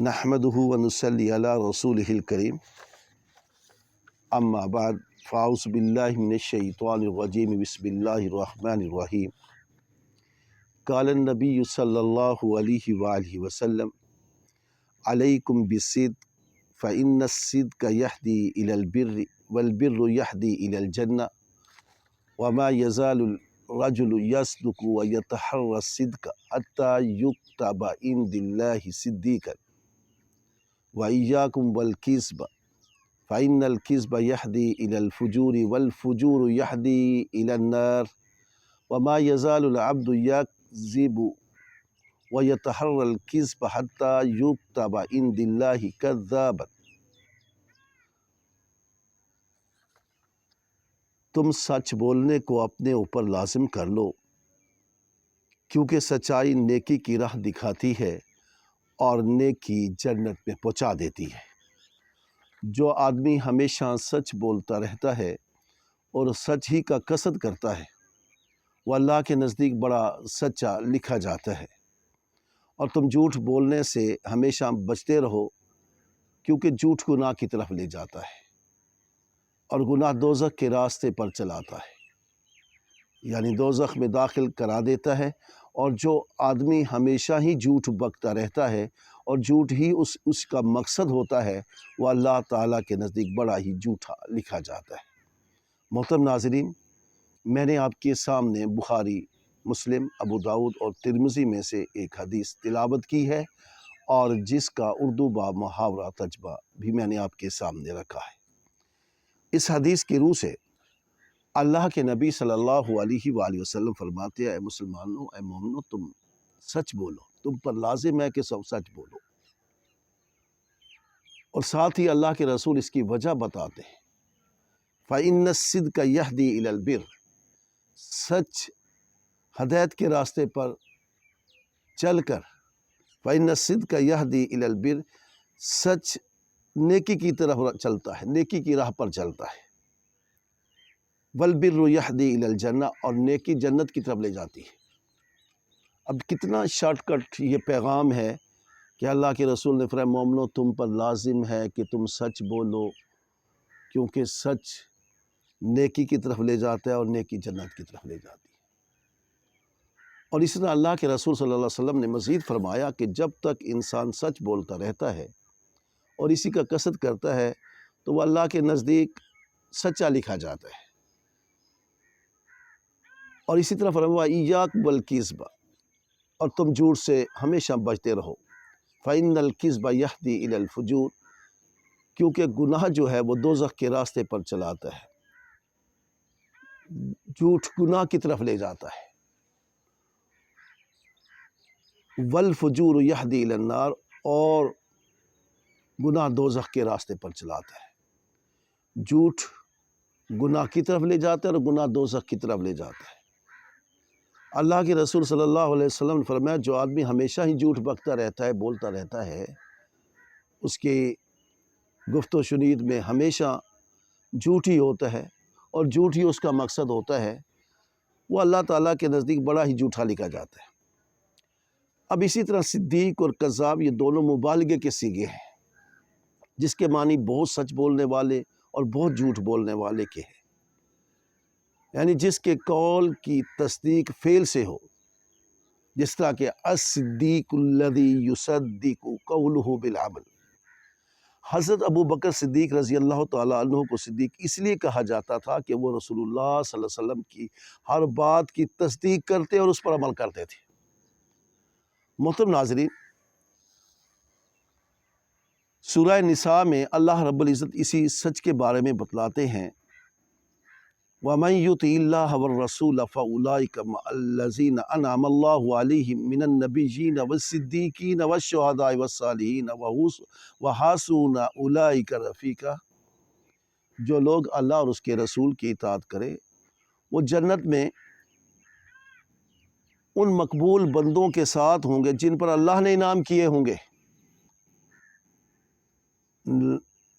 نحمدہ ونصلی علی رسولہ الکریم اما بعد فاعوذ باللہ من الشیطان الرجیم بسم اللہ الرحمن الرحیم قال النبی صلی اللہ علیہ وآلہ وسلم علیکم بالصدق فإن الصدق یہدی الی البر والبر یہدی الی الجنہ وما یزال الرجل یصدق ویتحری الصدق حتی یکتب عند اللہ صدیقا وإياكم والكذب فإن الكذب يهدي إلى الفجور والفجور يهدي إلى النار وما يزال العبد يكذب ويتحرى الكذب حتى يكتب عند الله كذابا۔ تم سچ بولنے کو اپنے اوپر لازم کر لو، کیونکہ سچائی نیکی کی راہ دکھاتی ہے اور نیکی جنت میں پہنچا دیتی ہے۔ جو آدمی ہمیشہ سچ بولتا رہتا ہے اور سچ ہی کا قصد کرتا ہے وہ اللہ کے نزدیک بڑا سچا لکھا جاتا ہے۔ اور تم جھوٹ بولنے سے ہمیشہ بچتے رہو، کیونکہ جھوٹ گناہ کی طرف لے جاتا ہے اور گناہ دوزخ کے راستے پر چلاتا ہے، یعنی دوزخ میں داخل کرا دیتا ہے۔ اور جو آدمی ہمیشہ ہی جھوٹ بکتا رہتا ہے اور جھوٹ ہی اس کا مقصد ہوتا ہے وہ اللہ تعالیٰ کے نزدیک بڑا ہی جھوٹا لکھا جاتا ہے۔ محترم ناظرین، میں نے آپ کے سامنے بخاری، مسلم، ابو داؤد اور ترمذی میں سے ایک حدیث تلاوت کی ہے اور جس کا اردو با محاورہ ترجمہ بھی میں نے آپ کے سامنے رکھا ہے۔ اس حدیث کی روح سے اللہ کے نبی صلی اللہ علیہ وآلہ وسلم فرماتے ہیں، اے مسلمانوں، اے مومنوں، تم سچ بولو، تم پر لازم ہے کہ سب سچ بولو۔ اور ساتھ ہی اللہ کے رسول اس کی وجہ بتاتے ہیں، فَإِنَّ الصِّدْقَ يَهْدِي إِلَى الْبِرِّ، سچ ہدایت کے راستے پر چل کر، فَإِنَّ الصِّدْقَ يَهْدِي إِلَى الْبِرِّ، سچ نیکی کی طرف چلتا ہے، نیکی کی راہ پر چلتا ہے۔ وَالْبِرُّ يَهْدِي إِلَى الْجَنَّةِ، اور نیکی جنت کی طرف لے جاتی ہے۔ اب کتنا شارٹ کٹ یہ پیغام ہے کہ اللہ کے رسول نے فرمایا، مومنو تم پر لازم ہے کہ تم سچ بولو، کیونکہ سچ نیکی کی طرف لے جاتا ہے اور نیکی جنت کی طرف لے جاتی ہے۔ اور اس طرح اللہ کے رسول صلی اللہ علیہ وسلم نے مزید فرمایا کہ جب تک انسان سچ بولتا رہتا ہے اور اسی کا قصد کرتا ہے تو وہ اللہ کے نزدیک سچا لکھا جاتا ہے۔ اور اسی طرح فرمایا، ایاک والکذب، اور تم جھوٹ سے ہمیشہ بچتے رہو، فإن الکذب یہدی الی الفجور، کیونکہ گناہ جو ہے وہ دوزخ کے راستے پر چلاتا ہے، جھوٹ گناہ کی طرف لے جاتا ہے۔ والفجور یہدی الی النار، اور گناہ دوزخ کے راستے پر چلاتا ہے۔ جھوٹ گناہ کی طرف لے جاتا ہے اور گناہ دوزخ کی طرف لے جاتا ہے۔ اللہ کے رسول صلی اللہ علیہ وسلم نے فرمایا، جو آدمی ہمیشہ ہی جھوٹ بکتا رہتا ہے، بولتا رہتا ہے، اس کی گفت و شنید میں ہمیشہ جھوٹ ہی ہوتا ہے اور جھوٹ ہی اس کا مقصد ہوتا ہے، وہ اللہ تعالیٰ کے نزدیک بڑا ہی جھوٹا لکھا جاتا ہے۔ اب اسی طرح صدیق اور کذاب یہ دونوں مبالغے کے صیغے ہیں، جس کے معنی بہت سچ بولنے والے اور بہت جھوٹ بولنے والے کے ہیں، یعنی جس کے قول کی تصدیق فعل سے ہو، جس طرح کہ الصدیق الذی یصدق قولہ بالعمل۔ حضرت ابو بکر صدیق رضی اللہ تعالیٰ عنہ کو صدیق اس لیے کہا جاتا تھا کہ وہ رسول اللہ صلی اللہ علیہ وسلم کی ہر بات کی تصدیق کرتے اور اس پر عمل کرتے تھے۔ محترم ناظرین، سورہ نساء میں اللہ رب العزت اسی سچ کے بارے میں بتلاتے ہیں، وَمَن يُطِعِ اللَّهَ وَالرَّسُولَ فَأُولَٰئِكَ مَعَ الَّذِينَ أَنْعَمَ اللَّهُ عَلَيْهِم مِّنَ النَّبِيِّينَ وَالصِّدِّيقِينَ وَالشُّهَدَاءِ وَالصَّالِحِينَ وَحَسُنَ أُولَٰئِكَ رَفِيقًا۔ جو لوگ اللہ اور اس کے رسول کی اطاعت کرے وہ جنت میں ان مقبول بندوں کے ساتھ ہوں گے جن پر اللہ نے انعام کیے ہوں گے،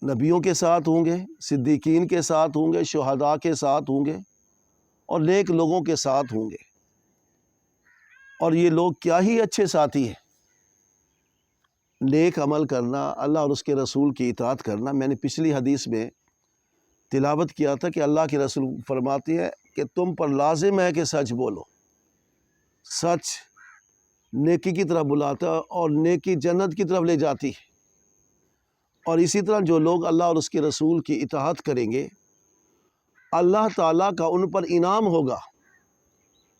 نبیوں کے ساتھ ہوں گے، صدیقین کے ساتھ ہوں گے، شہداء کے ساتھ ہوں گے اور نیک لوگوں کے ساتھ ہوں گے۔ اور یہ لوگ کیا ہی اچھے ساتھی ہیں۔ نیک عمل کرنا، اللہ اور اس کے رسول کی اطاعت کرنا۔ میں نے پچھلی حدیث میں تلاوت کیا تھا کہ اللہ کے رسول فرماتے ہیں کہ تم پر لازم ہے کہ سچ بولو۔ سچ نیکی کی طرف بلاتا ہے اور نیکی جنت کی طرف لے جاتی ہے۔ اور اسی طرح جو لوگ اللہ اور اس کے رسول کی اطاعت کریں گے، اللہ تعالیٰ کا ان پر انعام ہوگا۔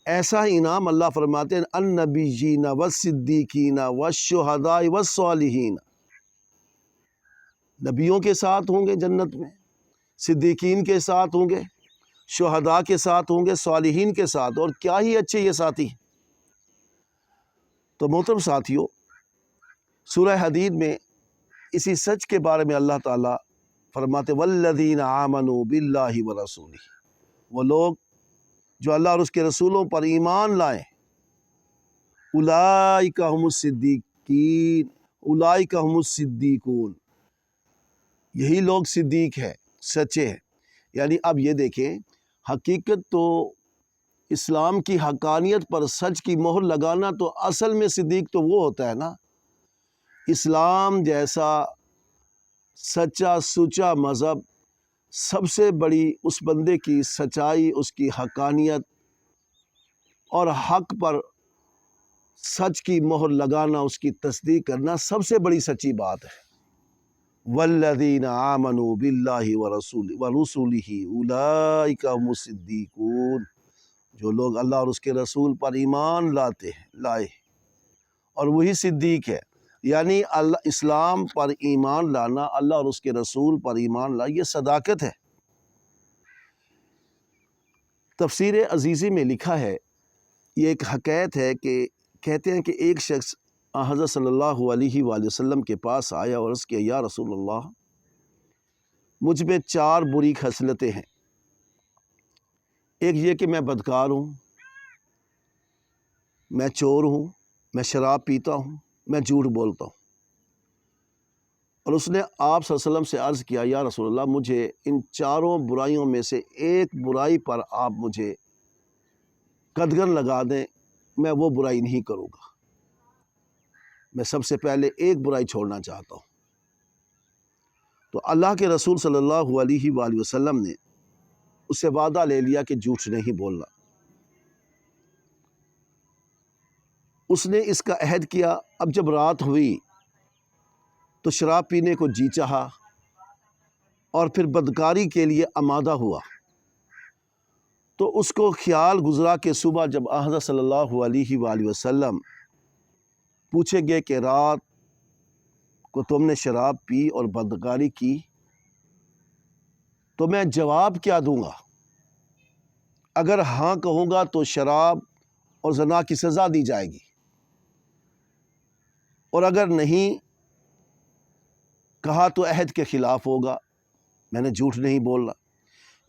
ایسا انعام اللہ فرماتے ہیں النبیین والصدیقین والشہداء والصالحین، نبیوں کے ساتھ ہوں گے جنت میں، صدیقین کے ساتھ ہوں گے، شہداء کے ساتھ ہوں گے، صالحین کے ساتھ، اور کیا ہی اچھے یہ ساتھی ہیں۔ تو محترم ساتھیوں، سورہ حدید میں اسی سچ کے بارے میں اللہ تعالیٰ فرماتے والذین آمنوا باللہ ورسولہ، وہ لوگ جو اللہ اور اس کے رسولوں پر ایمان لائیں، اولئک هم الصدیقین، اولئک هم الصدیقون، یہی لوگ صدیق ہیں، سچے ہیں۔ یعنی اب یہ دیکھیں، حقیقت تو اسلام کی حقانیت پر سچ کی مہر لگانا تو اصل میں صدیق تو وہ ہوتا ہے نا۔ اسلام جیسا سچا سچا مذہب، سب سے بڑی اس بندے کی سچائی، اس کی حقانیت اور حق پر سچ کی مہر لگانا، اس کی تصدیق کرنا سب سے بڑی سچی بات ہے۔ والذین آمنوا باللہ ورسولہ اولئک هم الصدیقون، جو لوگ اللہ اور اس کے رسول پر ایمان لائے اور وہی صدیق ہے۔ یعنی اللہ اسلام پر ایمان لانا، اللہ اور اس کے رسول پر ایمان لانا، یہ صداقت ہے۔ تفسیر عزیزی میں لکھا ہے، یہ ایک حکایت ہے کہ کہتے ہیں کہ ایک شخص حضرت صلی اللہ علیہ وآلہ وسلم کے پاس آیا اور عرض کیا یا رسول اللہ، مجھ میں 4 بری خصلتیں ہیں۔ ایک یہ کہ میں بدکار ہوں، میں چور ہوں، میں شراب پیتا ہوں، میں جھوٹ بولتا ہوں۔ اور اس نے آپ صلی اللہ علیہ وسلم سے عرض کیا یا رسول اللہ، مجھے ان 4 برائیوں میں سے ایک برائی پر آپ مجھے قدغن لگا دیں، میں وہ برائی نہیں کروں گا۔ میں سب سے پہلے ایک برائی چھوڑنا چاہتا ہوں۔ تو اللہ کے رسول صلی اللہ علیہ وآلہ وسلم نے اس سے وعدہ لے لیا کہ جھوٹ نہیں بولنا۔ اس نے اس کا عہد کیا۔ اب جب رات ہوئی تو شراب پینے کو جی چاہا اور پھر بدکاری کے لیے آمادہ ہوا۔ تو اس کو خیال گزرا کہ صبح جب حضرت صلی اللہ علیہ وآلہ وسلم پوچھیں گے کہ رات کو تم نے شراب پی اور بدکاری کی تو میں جواب کیا دوں گا؟ اگر ہاں کہوں گا تو شراب اور زنا کی سزا دی جائے گی، اور اگر نہیں کہا تو عہد کے خلاف ہوگا، میں نے جھوٹ نہیں بولنا۔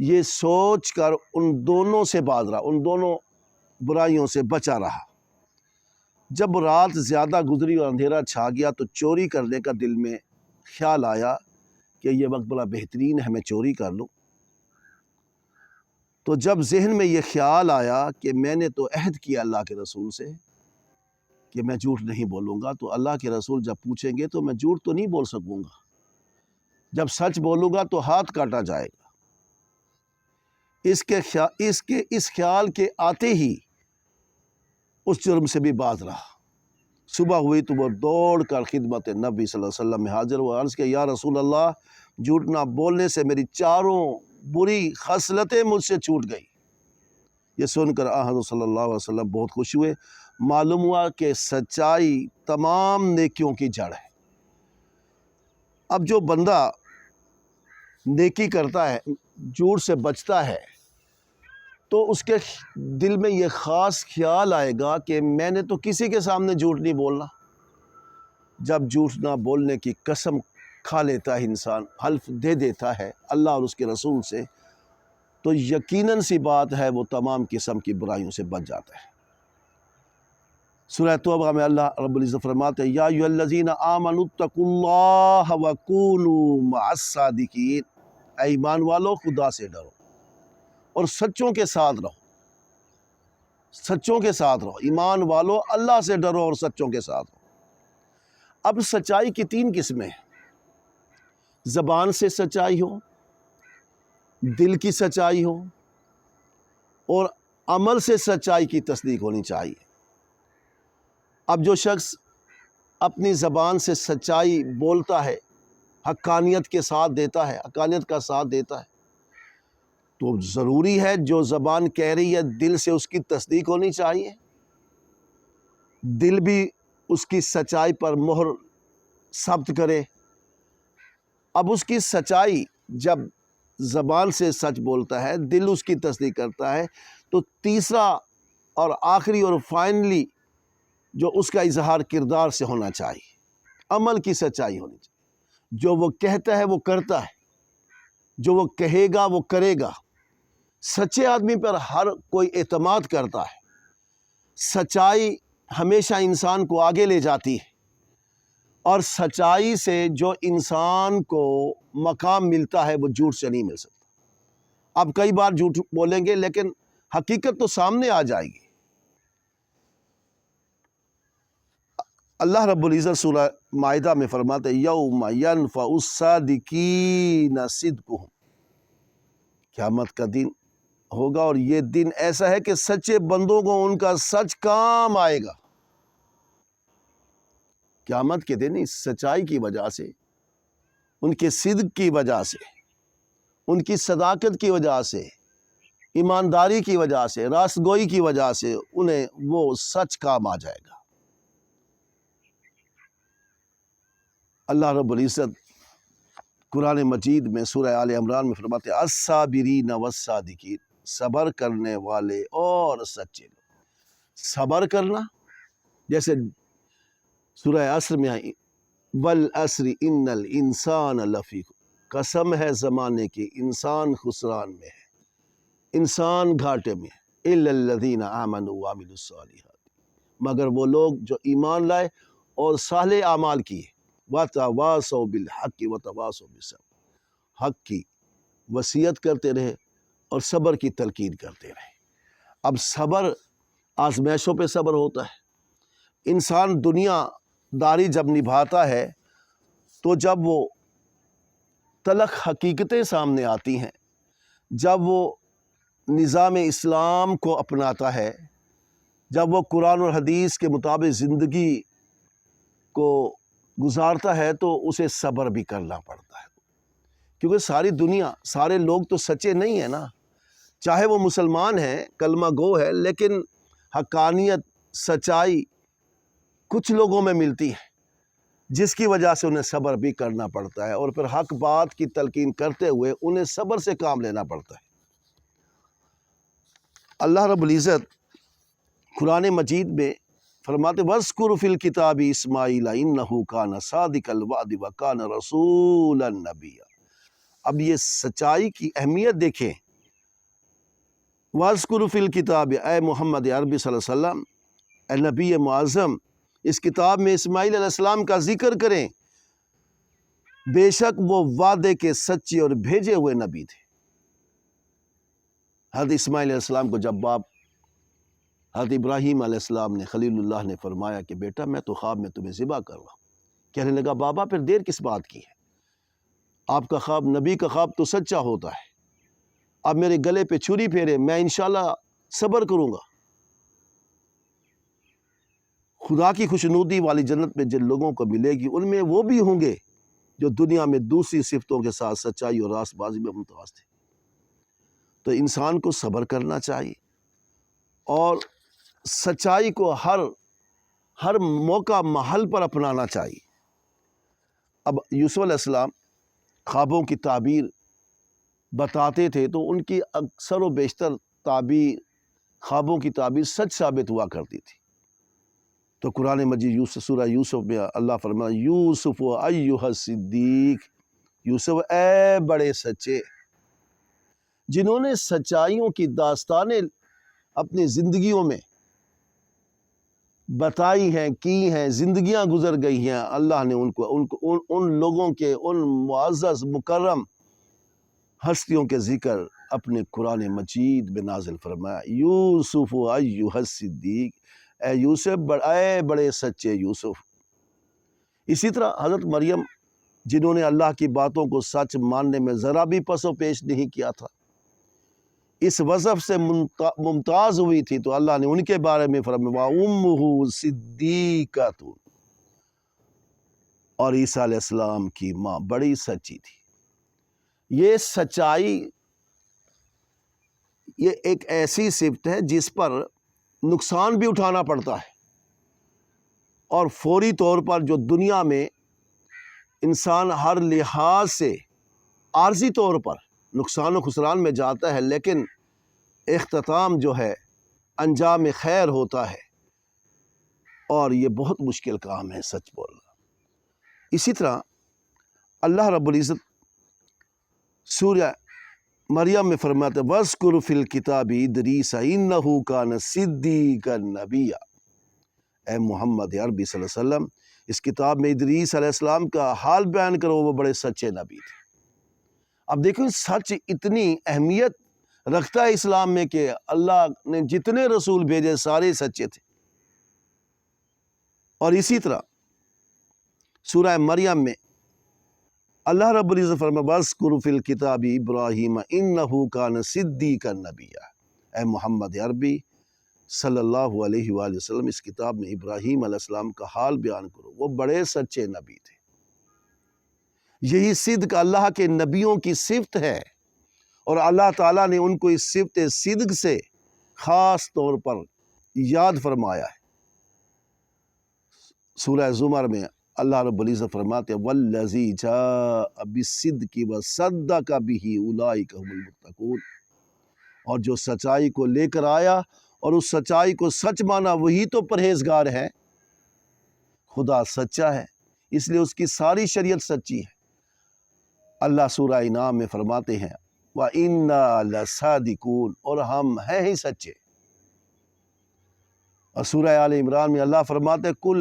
یہ سوچ کر ان دونوں سے باز رہا، ان دونوں برائیوں سے بچا رہا۔ جب رات زیادہ گزری اور اندھیرا چھا گیا تو چوری کرنے کا دل میں خیال آیا کہ یہ وقت بڑا بہترین ہے، میں چوری کر لوں۔ تو جب ذہن میں یہ خیال آیا کہ میں نے تو عہد کیا اللہ کے رسول سے کہ میں جھوٹ نہیں بولوں گا، تو اللہ کے رسول جب پوچھیں گے تو میں جھوٹ تو نہیں بول سکوں گا، جب سچ بولوں گا تو ہاتھ کاٹا جائے گا۔ اس خیال کے آتے ہی اس جرم سے بھی باز رہا۔ صبح ہوئی تو وہ دوڑ کر خدمت نبی صلی اللہ علیہ وسلم میں حاضر ہوا، عرض کیا یا رسول اللہ، جھوٹ نہ بولنے سے میری 4 بری خصلتیں مجھ سے چھوٹ گئی۔ یہ سن کر حضرت صلی اللہ علیہ وسلم بہت خوش ہوئے۔ معلوم ہوا کہ سچائی تمام نیکیوں کی جڑ ہے۔ اب جو بندہ نیکی کرتا ہے، جھوٹ سے بچتا ہے، تو اس کے دل میں یہ خاص خیال آئے گا کہ میں نے تو کسی کے سامنے جھوٹ نہیں بولنا۔ جب جھوٹ نہ بولنے کی قسم کھا لیتا ہے انسان، حلف دے دیتا ہے اللہ اور اس کے رسول سے، تو یقیناً سی بات ہے وہ تمام قسم کی برائیوں سے بچ جاتا ہے۔ سورہ توبہ میں اللہ رب العزت فرماتے ہیں یا ایھا الذین آمنوا اتقوا اللہ وکونوا مع الصادقین، اے ایمان والو خدا سے ڈرو اور سچوں کے ساتھ رہو۔ سچوں کے ساتھ رہو، ایمان والو اللہ سے ڈرو اور سچوں کے ساتھ رہو۔ اب سچائی کی 3 قسمیں ہیں، زبان سے سچائی ہو، دل کی سچائی ہو، اور عمل سے سچائی کی تصدیق ہونی چاہیے۔ اب جو شخص اپنی زبان سے سچائی بولتا ہے، حقانیت کے ساتھ دیتا ہے، حقانیت کا ساتھ دیتا ہے، تو ضروری ہے جو زبان کہہ رہی ہے دل سے اس کی تصدیق ہونی چاہیے، دل بھی اس کی سچائی پر مہر ثبت کرے۔ اب اس کی سچائی جب زبان سے سچ بولتا ہے، دل اس کی تصدیق کرتا ہے، تو تیسرا اور آخری اور فائنلی جو اس کا اظہار کردار سے ہونا چاہیے، عمل کی سچائی ہونی چاہیے۔ جو وہ کہتا ہے وہ کرتا ہے، جو وہ کہے گا وہ کرے گا۔ سچے آدمی پر ہر کوئی اعتماد کرتا ہے۔ سچائی ہمیشہ انسان کو آگے لے جاتی ہے، اور سچائی سے جو انسان کو مقام ملتا ہے وہ جھوٹ سے نہیں مل سکتا۔ اب کئی بار جھوٹ بولیں گے لیکن حقیقت تو سامنے آ جائے گی۔ اللہ رب العزت سورہ مائدہ میں فرماتے ہیں یوم ینفع الصادقین صدقہم، قیامت کا دن ہوگا اور یہ دن ایسا ہے کہ سچے بندوں کو ان کا سچ کام آئے گا۔ قیامت کے دن اس سچائی کی وجہ سے، ان کے صدق کی وجہ سے، ان کی صداقت کی وجہ سے، ایمانداری کی وجہ سے، راست گوئی کی وجہ سے انہیں وہ سچ کام آ جائے گا۔ اللہ رب العزت قرآن مجید میں سورہ آل عمران میں فرماتے ہیں الصابرین والصادقین، صبر کرنے والے اور سچے لوگ۔ صبر کرنا جیسے سورہ عصر میں آئی والعصر ان الانسان لفی، قسم ہے زمانے کی انسان خسران میں ہے، انسان گھاٹے میں ہے، الا الذین آمنوا وعملوا الصالحات، مگر وہ لوگ جو ایمان لائے اور صالح اعمال کیے، وتواصوا بالحق وتواصوا بالصبر، حق کی وصیت کرتے رہے اور صبر کی تلقین کرتے رہے۔ اب صبر آزمائشوں پہ صبر ہوتا ہے۔ انسان دنیا داری جب نبھاتا ہے تو جب وہ تلخ حقیقتیں سامنے آتی ہیں، جب وہ نظام اسلام کو اپناتا ہے، جب وہ قرآن اور حدیث کے مطابق زندگی کو گزارتا ہے، تو اسے صبر بھی کرنا پڑتا ہے، کیونکہ ساری دنیا، سارے لوگ تو سچے نہیں ہیں نا۔ چاہے وہ مسلمان ہیں، کلمہ گو ہے، لیکن حقانیت، سچائی کچھ لوگوں میں ملتی ہے، جس کی وجہ سے انہیں صبر بھی کرنا پڑتا ہے، اور پھر حق بات کی تلقین کرتے ہوئے انہیں صبر سے کام لینا پڑتا ہے۔ اللہ رب العزت قرآن مجید میں فرماتے وَاذْكُرْ فِي الْكِتَابِ إِسْمَاعِيلَ إِنَّهُ كَانَ صَادِقَ الْوَعْدِ وَكَانَ رَسُولًا نَبِيًّا۔ اب یہ سچائی کی اہمیت دیکھیں۔ وَاذْكُرْ فِي الْكِتَابِ، اے محمد عربی صلی اللہ علیہ وسلم، اے نبی معظم، اس کتاب میں اسماعیل علیہ السلام کا ذکر کریں، بے شک وہ وعدے کے سچے اور بھیجے ہوئے نبی تھے۔ حضرت اسماعیل علیہ السلام کو جب باپ حضرت ابراہیم علیہ السلام نے، خلیل اللہ نے فرمایا کہ بیٹا میں تو خواب میں تمہیں ذبح کر رہا ہوں، کہنے لگا بابا پھر دیر کس بات کی ہے، آپ کا خواب، نبی کا خواب تو سچا ہوتا ہے، اب میرے گلے پہ چھری پھیرے، میں انشاءاللہ صبر کروں گا۔ خدا کی خوشنودی والی جنت میں جن لوگوں کو ملے گی ان میں وہ بھی ہوں گے جو دنیا میں دوسری صفتوں کے ساتھ سچائی اور راست بازی میں ممتاز تھے۔ تو انسان کو صبر کرنا چاہیے اور سچائی کو ہر موقع محل پر اپنانا چاہیے۔ اب یوسف علیہ السلام خوابوں کی تعبیر بتاتے تھے تو ان کی اکثر و بیشتر تعبیر، خوابوں کی تعبیر سچ ثابت ہوا کرتی تھی۔ تو قرآن مجید سورہ یوسف میں اللہ فرمایا یوسف ایھا الصدیق، یوسف اے بڑے سچے، جنہوں نے سچائیوں کی داستانیں اپنی زندگیوں میں بتائی ہیں، کی ہیں، زندگیاں گزر گئی ہیں، اللہ نے ان لوگوں کے، ان معزز مکرم ہستیوں کے ذکر اپنے قرآن مجید میں نازل فرمایا۔ یوسف ایھا الصدیق، اے یوسف، اے بڑے سچے یوسف، اسی طرح حضرت مریم جنہوں نے اللہ کی باتوں کو سچ ماننے میں ذرا بھی پس و پیش نہیں کیا تھا، اس وصف سے ممتاز ہوئی تھی، تو اللہ نے ان کے بارے میں فرمایا وَأُمُّهُ صِدِّيقَةٌ، اور عیسیٰ علیہ السلام کی ماں بڑی سچی تھی۔ یہ سچائی یہ ایک ایسی صفت ہے جس پر نقصان بھی اٹھانا پڑتا ہے، اور فوری طور پر جو دنیا میں انسان ہر لحاظ سے عارضی طور پر نقصان و خسران میں جاتا ہے، لیکن اختتام جو ہے انجام خیر ہوتا ہے، اور یہ بہت مشکل کام ہے سچ بولنا۔ اسی طرح اللہ رب العزت سورہ مریم میں فرماتے وَاذْكُرْ فِي الْكِتَابِ إِدْرِيسَ إِنَّهُ كَانَ صِدِّيقًا نَبِيًّا، اے محمد عربی صلی اللہ علیہ وسلم، اس کتاب میں ادریس علیہ السلام کا حال بیان کرو، وہ بڑے سچے نبی تھے۔ اب دیکھیں سچ اتنی اہمیت رکھتا ہے اسلام میں کہ اللہ نے جتنے رسول بھیجے سارے سچے تھے۔ اور اسی طرح سورہ مریم میں اللہ رب العزت فرمایا وَاذْكُرْ فِي الْكِتَابِ إِبْرَاهِيمَ إِنَّهُ كَانَ صِدِّيقًا نَبِيًّا، اے محمد عربی صلی اللہ علیہ وآلہ وسلم، اس کتاب میں ابراہیم علیہ السلام کا حال بیان کرو، وہ بڑے سچے نبی تھے۔ یہی صدق اللہ کے نبیوں کی صفت ہے، اور اللہ تعالیٰ نے ان کو اس صفت صدق سے خاص طور پر یاد فرمایا ہے۔ سورہ زمر میں اللہ رب العزت فرماتے ہیں وَالَّذِي جَاءَ بِالصِّدْقِ وَصَدَّقَ بِهِ أُولَٰئِكَ هُمُ الْمُتَّقُونَ، اور جو سچائی کو لے کر آیا اور اس سچائی کو سچ مانا، وہی تو پرہیزگار ہے۔ خدا سچا ہے، اس لیے اس کی ساری شریعت سچی ہے۔ اللہ سورہ انعام میں فرماتے ہیں وَإِنَّا لَصَادِقُونَ، اور ہم ہیں ہی سچے۔ اور سورہ آل عمران میں اللہ فرماتے ہیں کل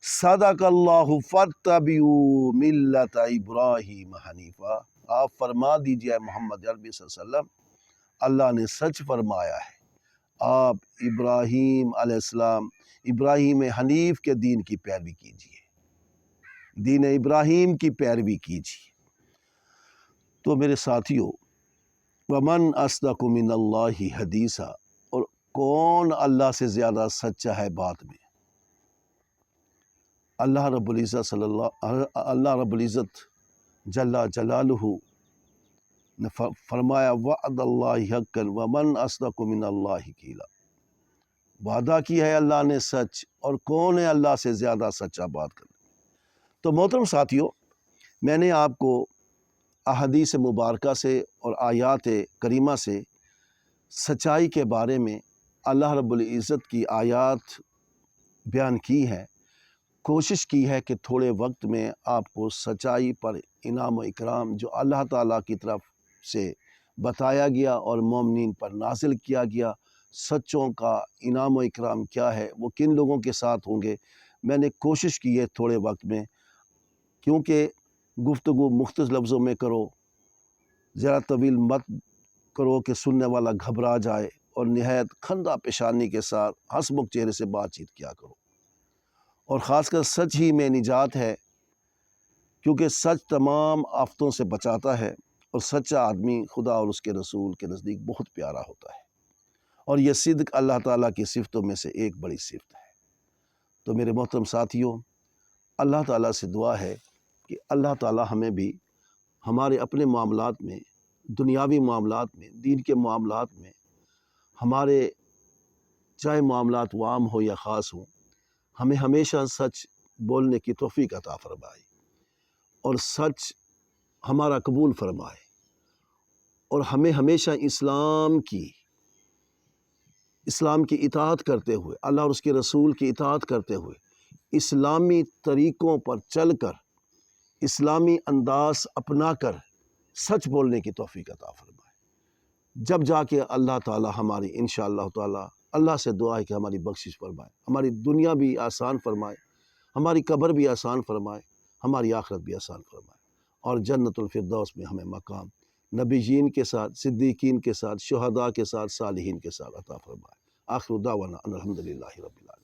صدق اللہ فاتبعوا ملت ابراہیم حنیفا، آپ فرما دیجئے محمد عربی صلی اللہ علیہ وسلم، اللہ نے سچ فرمایا ہے، آپ ابراہیم علیہ السلام ابراہیم حنیف کے دین کی پیروی کیجئے، دین ابراہیم کی پیروی کیجئے۔ تو میرے ساتھیو، وَمَنْ أَصْدَقُ مِنَ اللَّهِ حَدِيثًا، اور کون اللہ سے زیادہ سچا ہے بات میں؟ اللہ رب العزت جل جلالہ نے فرمایا وعد اللہ حقا ومن اصدق من اللہ قیلا، وعدہ کی ہے اللہ نے سچ، اور کون ہے اللہ سے زیادہ سچا بات کرنے۔ تو محترم ساتھیو، میں نے آپ کو احادیث مبارکہ سے اور آیات کریمہ سے سچائی کے بارے میں اللہ رب العزت کی آیات بیان کی ہے۔ کوشش کی ہے کہ تھوڑے وقت میں آپ کو سچائی پر انعام و اکرام جو اللہ تعالیٰ کی طرف سے بتایا گیا اور مومنین پر نازل کیا گیا، سچوں کا انعام و اکرام کیا ہے، وہ کن لوگوں کے ساتھ ہوں گے، میں نے کوشش کی ہے تھوڑے وقت میں، کیونکہ گفتگو مختصر لفظوں میں کرو، ذرا طویل مت کرو کہ سننے والا گھبرا جائے، اور نہایت خندہ پیشانی کے ساتھ ہنسمکھ چہرے سے بات چیت کیا کرو۔ اور خاص کر سچ ہی میں نجات ہے، کیونکہ سچ تمام آفتوں سے بچاتا ہے، اور سچا آدمی خدا اور اس کے رسول کے نزدیک بہت پیارا ہوتا ہے، اور یہ صدق اللہ تعالیٰ کی صفتوں میں سے ایک بڑی صفت ہے۔ تو میرے محترم ساتھیوں، اللہ تعالیٰ سے دعا ہے کہ اللہ تعالیٰ ہمیں بھی ہمارے اپنے معاملات میں، دنیاوی معاملات میں، دین کے معاملات میں، ہمارے چاہے معاملات عام ہو یا خاص ہوں، ہمیں ہمیشہ سچ بولنے کی توفیق عطا فرمائے، اور سچ ہمارا قبول فرمائے، اور ہمیں ہمیشہ اسلام کی اطاعت کرتے ہوئے، اللہ اور اس کے رسول کی اطاعت کرتے ہوئے، اسلامی طریقوں پر چل کر، اسلامی انداز اپنا کر سچ بولنے کی توفیق عطا فرمائے۔ جب جا کے اللہ تعالی ہماری انشاءاللہ تعالی، اللہ سے دعا ہے کہ ہماری بخشش فرمائے، ہماری دنیا بھی آسان فرمائے، ہماری قبر بھی آسان فرمائے، ہماری آخرت بھی آسان فرمائے، اور جنت الفردوس میں ہمیں مقام نبیین کے ساتھ، صدیقین کے ساتھ، شہداء کے ساتھ، صالحین کے ساتھ عطا فرمائے۔ آخر دعوانا ان الحمدللہ رب العالمین۔